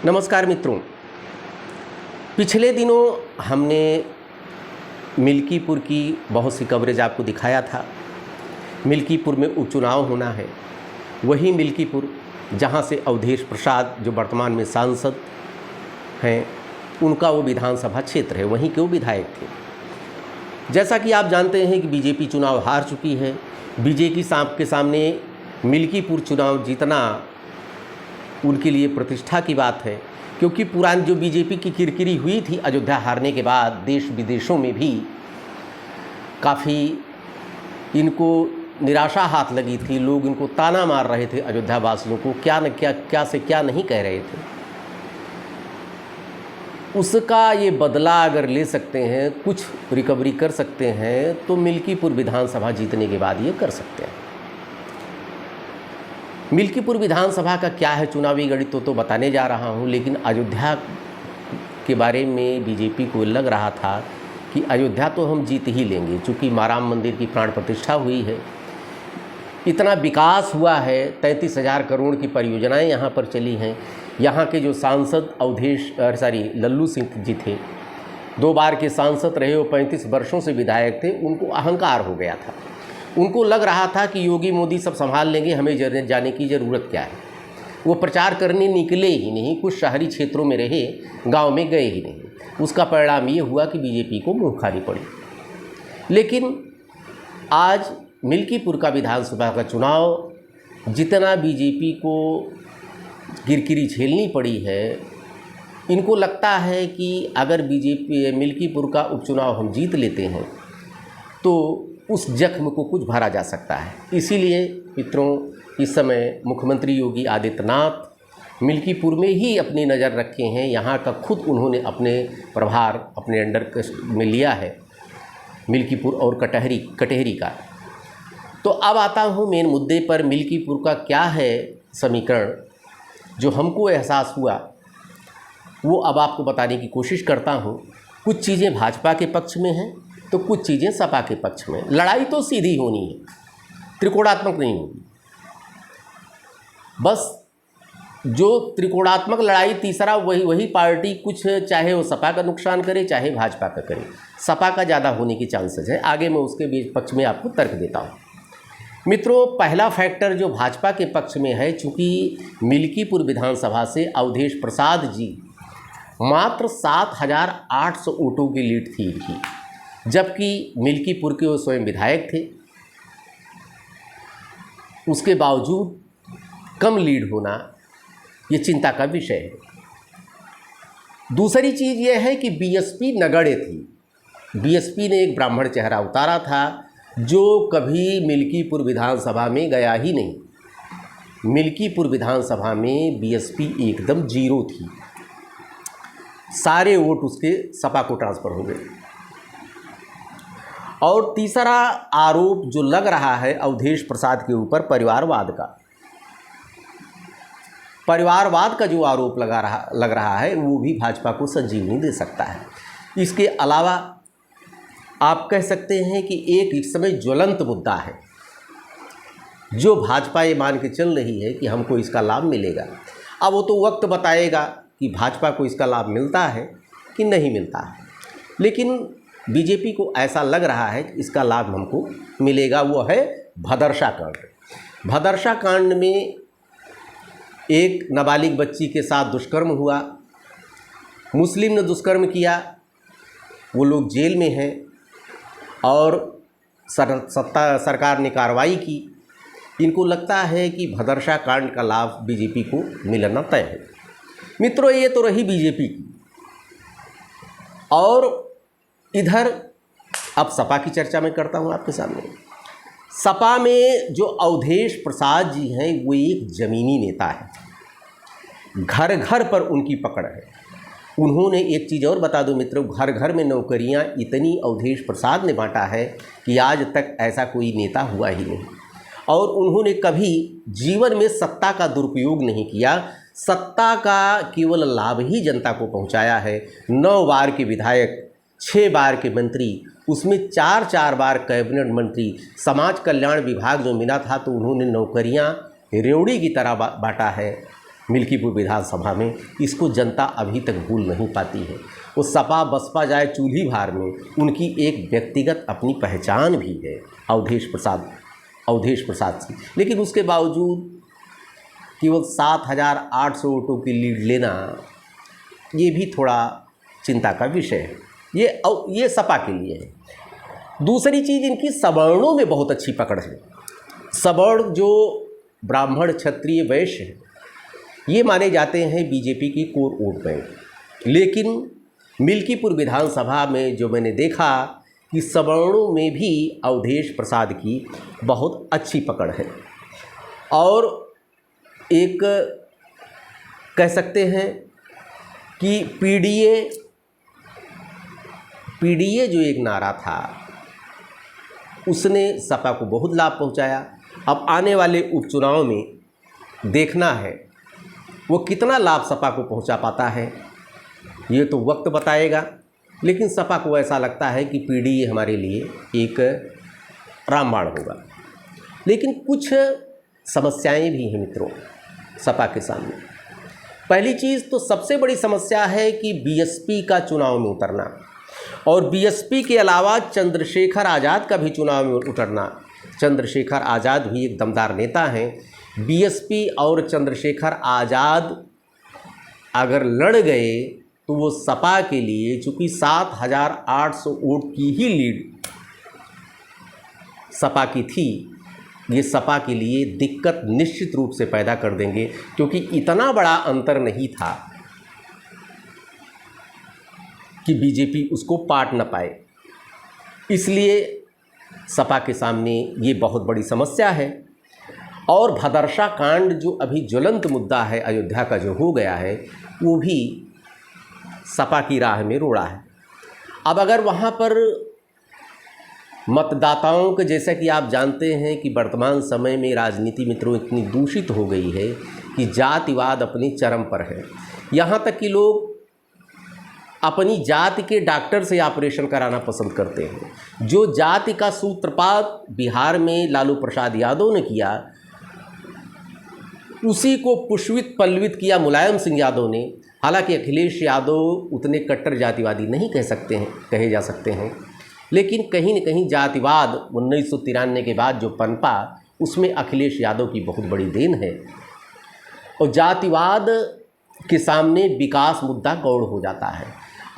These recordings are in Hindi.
नमस्कार मित्रों, पिछले दिनों हमने मिल्कीपुर की बहुत सी कवरेज आपको दिखाया था। मिल्कीपुर में उपचुनाव होना है, वही मिल्कीपुर जहां से अवधेश प्रसाद जो वर्तमान में सांसद हैं, उनका वो विधानसभा क्षेत्र है, वहीं के वो विधायक थे। जैसा कि आप जानते हैं कि बीजेपी चुनाव हार चुकी है। बीजेपी के सामने मिल्कीपुर चुनाव जीतना उनके लिए प्रतिष्ठा की बात है, क्योंकि पुरानी जो बीजेपी की किरकिरी हुई थी अयोध्या हारने के बाद, देश विदेशों में भी काफ़ी इनको निराशा हाथ लगी थी। लोग इनको ताना मार रहे थे, अयोध्या वासियों को क्या से क्या नहीं कह रहे थे। उसका ये बदला अगर ले सकते हैं, कुछ रिकवरी कर सकते हैं, तो मिल्कीपुर विधानसभा जीतने के बाद ये कर सकते हैं। मिल्कीपुर विधानसभा का क्या है चुनावी गणित तो बताने जा रहा हूँ, लेकिन अयोध्या के बारे में बीजेपी को लग रहा था कि अयोध्या तो हम जीत ही लेंगे, चूँकि राम मंदिर की प्राण प्रतिष्ठा हुई है, इतना विकास हुआ है, 33,000 करोड़ की परियोजनाएं यहाँ पर चली हैं। यहाँ के जो सांसद लल्लू सिंह जी थे, 2 बार के सांसद रहे, वो 35 वर्षों से विधायक थे। उनको अहंकार हो गया था, उनको लग रहा था कि योगी मोदी सब संभाल लेंगे, हमें जाने की ज़रूरत क्या है। वो प्रचार करने निकले ही नहीं, कुछ शहरी क्षेत्रों में रहे, गांव में गए ही नहीं। उसका परिणाम ये हुआ कि बीजेपी को मुँह खानी पड़ी। लेकिन आज मिल्कीपुर का विधानसभा का चुनाव जितना बीजेपी को किरकिरी झेलनी पड़ी है, इनको लगता है कि अगर मिल्कीपुर का उपचुनाव हम जीत लेते हैं तो उस जख्म को कुछ भरा जा सकता है। इसीलिए मित्रों, इस समय मुख्यमंत्री योगी आदित्यनाथ मिल्कीपुर में ही अपनी नज़र रखे हैं। यहाँ का खुद उन्होंने अपने प्रभार अपने अंडर में लिया है, मिल्कीपुर और कटहरी का। तो अब आता हूँ मेन मुद्दे पर। मिल्कीपुर का क्या है समीकरण जो हमको एहसास हुआ, वो अब आपको बताने की कोशिश करता हूँ। कुछ चीज़ें भाजपा के पक्ष में हैं तो कुछ चीज़ें सपा के पक्ष में। लड़ाई तो सीधी होनी है, त्रिकोणात्मक नहीं होगी। बस जो त्रिकोणात्मक लड़ाई, तीसरा वही पार्टी कुछ, चाहे वो सपा का नुकसान करे चाहे भाजपा का करे, सपा का ज़्यादा होने की चांसेस है। आगे मैं उसके पक्ष में आपको तर्क देता हूँ। मित्रों, पहला फैक्टर जो भाजपा के पक्ष में है, चूँकि मिल्कीपुर विधानसभा से अवधेश प्रसाद जी मात्र 7,800 वोटों की लीड थी इनकी, जबकि मिल्कीपुर के वो स्वयं विधायक थे। उसके बावजूद कम लीड होना ये चिंता का विषय है। दूसरी चीज़ ये है कि बीएसपी नगण्य थी। बीएसपी ने एक ब्राह्मण चेहरा उतारा था जो कभी मिल्कीपुर विधानसभा में गया ही नहीं। मिल्कीपुर विधानसभा में बीएसपी एकदम जीरो थी, सारे वोट उसके सपा को ट्रांसफ़र हो गए। और तीसरा आरोप जो लग रहा है अवधेश प्रसाद के ऊपर, परिवारवाद का जो आरोप लग रहा है, वो भी भाजपा को संजीवनी दे सकता है। इसके अलावा आप कह सकते हैं कि एक इस समय ज्वलंत मुद्दा है जो भाजपा ये मान के चल रही है कि हमको इसका लाभ मिलेगा। अब वो तो वक्त बताएगा कि भाजपा को इसका लाभ मिलता है कि नहीं मिलता है, लेकिन बीजेपी को ऐसा लग रहा है कि इसका लाभ हमको मिलेगा। वो है भदरसा कांड। भदरसा कांड में एक नाबालिग बच्ची के साथ दुष्कर्म हुआ, मुस्लिम ने दुष्कर्म किया, वो लोग जेल में हैं और सरकार ने कार्रवाई की। इनको लगता है कि भदरसा कांड का लाभ बीजेपी को मिलना तय है। मित्रों, ये तो रही बीजेपी की। और इधर अब सपा की चर्चा मैं करता हूँ आपके सामने। सपा में जो अवधेश प्रसाद जी हैं, वो एक ज़मीनी नेता है, घर घर पर उनकी पकड़ है। उन्होंने एक चीज़ और बता दूं मित्रों, घर घर में नौकरियां इतनी अवधेश प्रसाद ने बांटा है कि आज तक ऐसा कोई नेता हुआ ही नहीं। और उन्होंने कभी जीवन में सत्ता का दुरुपयोग नहीं किया, सत्ता का केवल लाभ ही जनता को पहुंचाया है। 9 बार के विधायक, 6 बार के मंत्री, उसमें 4 बार कैबिनेट मंत्री, समाज कल्याण विभाग जो मिला था तो उन्होंने नौकरियां रेवड़ी की तरह बांटा है। मिल्कीपुर विधानसभा में, इसको जनता अभी तक भूल नहीं पाती है। वो सपा बसपा जाए चूल्ही भार में, उनकी एक व्यक्तिगत अपनी पहचान भी है अवधेश प्रसाद से, लेकिन उसके बावजूद केवल 7,800 वोटों की लीड लेना ये भी थोड़ा चिंता का विषय है। ये सपा के लिए है। दूसरी चीज़, इनकी सवर्णों में बहुत अच्छी पकड़ है। सवर्ण जो ब्राह्मण क्षत्रिय वैश्य है, ये माने जाते हैं बीजेपी की कोर वोट बैंक। लेकिन मिल्कीपुर विधानसभा में जो मैंने देखा कि सवर्णों में भी अवधेश प्रसाद की बहुत अच्छी पकड़ है, और एक कह सकते हैं कि पीडीए जो एक नारा था, उसने सपा को बहुत लाभ पहुंचाया। अब आने वाले उपचुनाव में देखना है वो कितना लाभ सपा को पहुंचा पाता है, ये तो वक्त बताएगा। लेकिन सपा को ऐसा लगता है कि पीडीए हमारे लिए एक रामबाण होगा। लेकिन कुछ समस्याएं भी हैं मित्रों सपा के सामने। पहली चीज़ तो सबसे बड़ी समस्या है कि बीएसपी का चुनाव में उतरना, और बीएसपी के अलावा चंद्रशेखर आज़ाद का भी चुनाव में उतरना। चंद्रशेखर आज़ाद भी एक दमदार नेता हैं। बीएसपी और चंद्रशेखर आज़ाद अगर लड़ गए तो वो सपा के लिए, चूँकि 7,800 वोट की ही लीड सपा की थी, ये सपा के लिए दिक्कत निश्चित रूप से पैदा कर देंगे, क्योंकि इतना बड़ा अंतर नहीं था कि बीजेपी उसको पाट न पाए। इसलिए सपा के सामने ये बहुत बड़ी समस्या है। और भदरसा कांड जो अभी ज्वलंत मुद्दा है अयोध्या का जो हो गया है, वो भी सपा की राह में रोड़ा है। अब अगर वहाँ पर मतदाताओं के, जैसा कि आप जानते हैं कि वर्तमान समय में राजनीति मित्रों इतनी दूषित हो गई है कि जातिवाद अपनी चरम पर है। यहाँ तक कि लोग अपनी जाति के डॉक्टर से ऑपरेशन कराना पसंद करते हैं। जो जाति का सूत्रपात बिहार में लालू प्रसाद यादव ने किया, उसी को पुष्पित पल्लवित किया मुलायम सिंह यादव ने। हालांकि अखिलेश यादव उतने कट्टर जातिवादी नहीं कहे जा सकते हैं, लेकिन कहीं न कहीं जातिवाद 1993 के बाद जो पनपा, उसमें अखिलेश यादव की बहुत बड़ी देन है। और जातिवाद के सामने विकास मुद्दा गौड़ हो जाता है।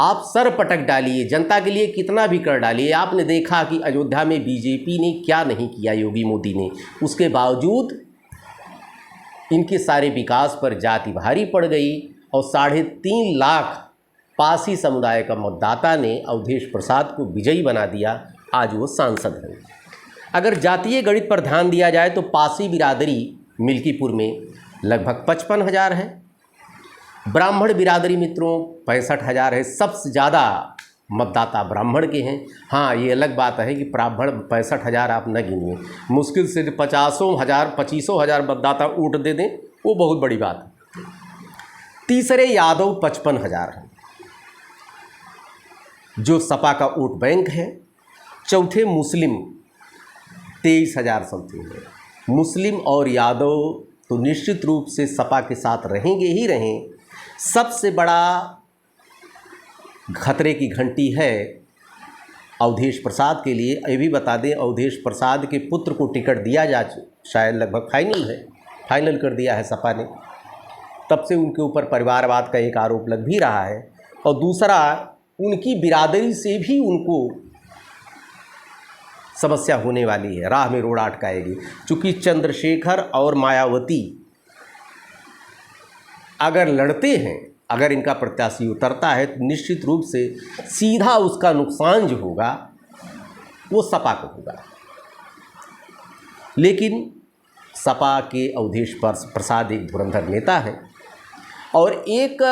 आप सर पटक डालिए, जनता के लिए कितना भी कर डालिए। आपने देखा कि अयोध्या में बीजेपी ने क्या नहीं किया, योगी मोदी ने, उसके बावजूद इनके सारे विकास पर जाति भारी पड़ गई। और 3.5 लाख पासी समुदाय का मतदाता ने अवधेश प्रसाद को विजयी बना दिया। आज वो सांसद हैं। अगर जातीय गणित पर ध्यान दिया जाए तो पासी बिरादरी मिल्कीपुर में लगभग 55,000 है। ब्राह्मण बिरादरी मित्रों 65,000 है। सबसे ज़्यादा मतदाता ब्राह्मण के हैं। हाँ, ये अलग बात है कि ब्राह्मण 65,000 आप न गिनिए, मुश्किल से 25,000 मतदाता वोट दे दें, वो बहुत बड़ी बात है। तीसरे यादव 55,000 हैं, जो सपा का वोट बैंक है। चौथे मुस्लिम 23,000 समथिंग है। मुस्लिम और यादव तो निश्चित रूप से सपा के साथ रहेंगे ही रहें। सबसे बड़ा खतरे की घंटी है अवधेश प्रसाद के लिए। ये भी बता दें, अवधेश प्रसाद के पुत्र को टिकट दिया जा शायद लगभग फाइनल कर दिया है सपा ने। तब से उनके ऊपर परिवारवाद का एक आरोप लग भी रहा है। और दूसरा, उनकी बिरादरी से भी उनको समस्या होने वाली है, राह में रोड़ा अटकाएगी। चूँकि चंद्रशेखर और मायावती अगर लड़ते हैं, अगर इनका प्रत्याशी उतरता है, तो निश्चित रूप से सीधा उसका नुकसान जो होगा वो सपा को होगा। लेकिन सपा के अवधेश प्रसाद एक धुरंधर नेता है। और एक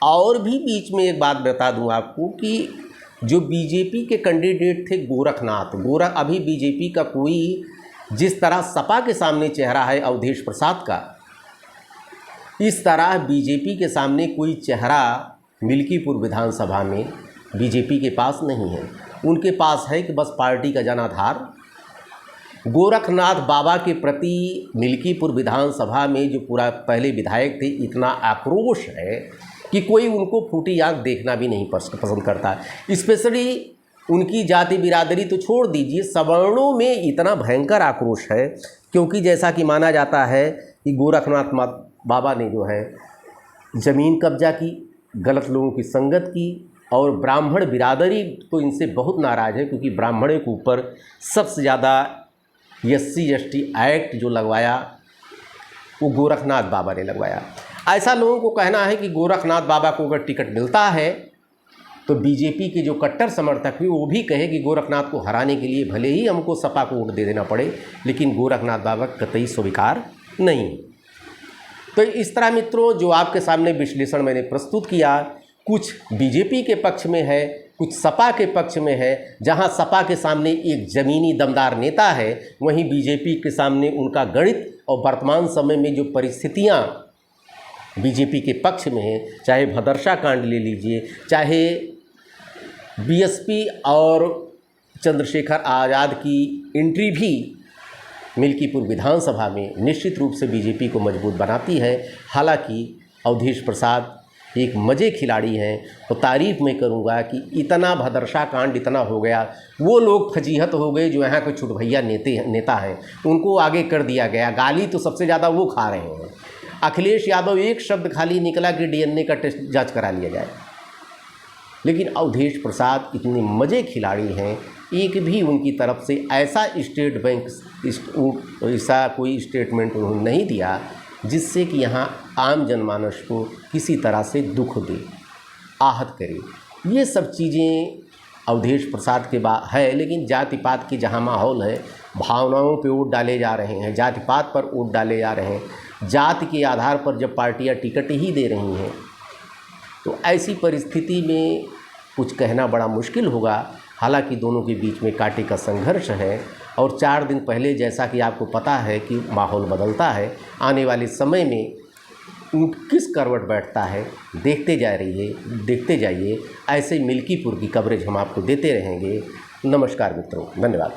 और भी बीच में एक बात बता दूं आपको कि जो बीजेपी के कैंडिडेट थे गोरखनाथ, अभी बीजेपी का कोई, जिस तरह सपा के सामने चेहरा है अवधेश प्रसाद का, इस तरह बीजेपी के सामने कोई चेहरा मिल्कीपुर विधानसभा में बीजेपी के पास नहीं है। उनके पास है कि बस पार्टी का जनाधार गोरखनाथ बाबा के प्रति मिल्कीपुर विधानसभा में जो पूरा पहले विधायक थे, इतना आक्रोश है कि कोई उनको फूटी आंख देखना भी नहीं पसंद करता। स्पेशली उनकी जाति बिरादरी तो छोड़ दीजिए, सवर्णों में इतना भयंकर आक्रोश है, क्योंकि जैसा कि माना जाता है कि गोरखनाथ बाबा ने जो है ज़मीन कब्जा की, गलत लोगों की संगत की, और ब्राह्मण बिरादरी तो इनसे बहुत नाराज़ है, क्योंकि ब्राह्मणों के ऊपर सबसे ज़्यादा SC/ST एक्ट जो लगवाया वो गोरखनाथ बाबा ने लगवाया। ऐसा लोगों को कहना है कि गोरखनाथ बाबा को अगर टिकट मिलता है तो बीजेपी के जो कट्टर समर्थक हुए वो भी कहे कि गोरखनाथ को हराने के लिए भले ही हमको सपा को वोट दे देना पड़े, लेकिन गोरखनाथ बाबा कतई स्वीकार नहीं। तो इस तरह मित्रों, जो आपके सामने विश्लेषण मैंने प्रस्तुत किया, कुछ बीजेपी के पक्ष में है, कुछ सपा के पक्ष में है। जहां सपा के सामने एक ज़मीनी दमदार नेता है, वहीं बीजेपी के सामने उनका गणित और वर्तमान समय में जो परिस्थितियां बीजेपी के पक्ष में है, चाहे भदरसा कांड ले लीजिए, चाहे बीएसपी और चंद्रशेखर आज़ाद की एंट्री भी मिल्कीपुर विधानसभा में निश्चित रूप से बीजेपी को मजबूत बनाती है। हालांकि अवधेश प्रसाद एक मज़े खिलाड़ी हैं, तो तारीफ़ मैं करूंगा कि इतना भदरसा कांड इतना हो गया, वो लोग फजीहत हो गए जो यहाँ के छुटभैया नेता हैं, उनको आगे कर दिया गया। गाली तो सबसे ज़्यादा वो खा रहे हैं। अखिलेश यादव एक शब्द खाली निकला कि DNA का टेस्ट जांच करा लिया जाए, लेकिन अवधेश प्रसाद इतने मज़े खिलाड़ी हैं, एक भी उनकी तरफ से ऐसा स्टेट बैंक ऐसा कोई स्टेटमेंट उन्होंने नहीं दिया जिससे कि यहाँ आम जनमानस को किसी तरह से दुख दे, आहत करे। ये सब चीज़ें अवधेश प्रसाद के है, लेकिन जाति पात की जहाँ माहौल है, भावनाओं पे वोट डाले जा रहे हैं, जाति पात पर वोट डाले जा रहे हैं, जाति के आधार पर जब पार्टियां टिकट ही दे रही हैं, तो ऐसी परिस्थिति में कुछ कहना बड़ा मुश्किल होगा। हालांकि दोनों के बीच में कांटे का संघर्ष है, और 4 दिन पहले जैसा कि आपको पता है कि माहौल बदलता है, आने वाले समय में ऊँट किस करवट बैठता है देखते जाइए। ऐसे मिल्कीपुर की कवरेज हम आपको देते रहेंगे। नमस्कार मित्रों, धन्यवाद।